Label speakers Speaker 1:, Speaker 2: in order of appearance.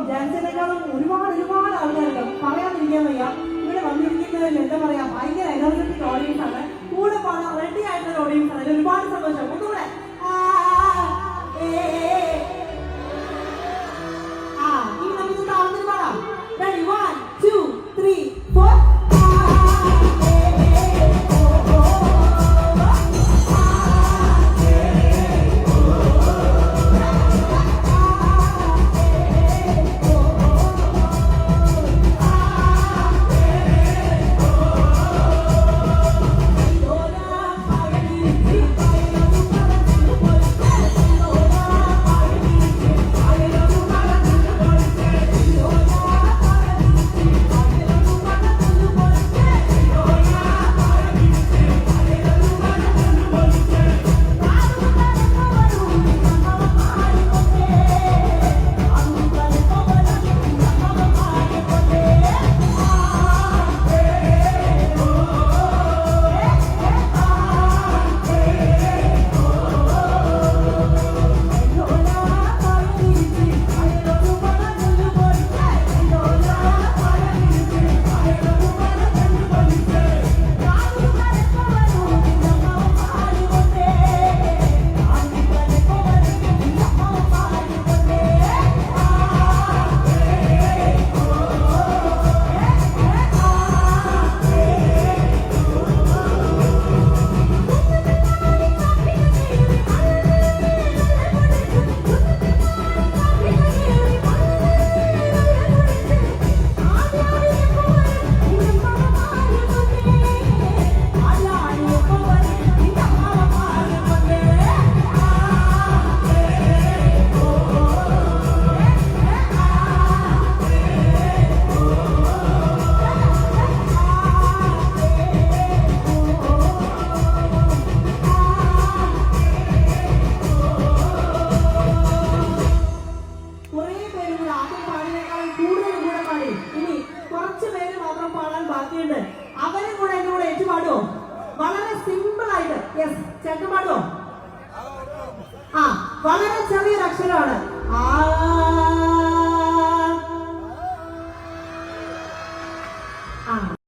Speaker 1: വിചാരിച്ചതിനേക്കാളും ഒരുപാട് ആൾക്കാരുണ്ട്. പറയാതിരിക്കാൻ വയ്യ. ഇവിടെ വന്നിരിക്കുന്നതിൽ എന്താ പറയാ, ഭയങ്കര എനർജറ്റിക് ഓഡിയൻസ് ആണ്. കൂടെ പാടാൻ റെഡി ആയിട്ടുള്ള ഓഡിയൻസ് ആണ്. ഒരുപാട് സന്തോഷം. ഒന്നുകൂടെ ഇനി നമുക്ക് താഴ്ന്നിട്ട് പാടാം. റെഡി, 1 2 3 4. അവരും കൂടെ എന്റെ കൂടെ ഏറ്റുപാടുമോ? വളരെ സിമ്പിൾ ആയിട്ട്. യെസ്, ചേട്ടൻ പാടുമോ? വളരെ ചെറിയൊരു അക്ഷരമാണ്.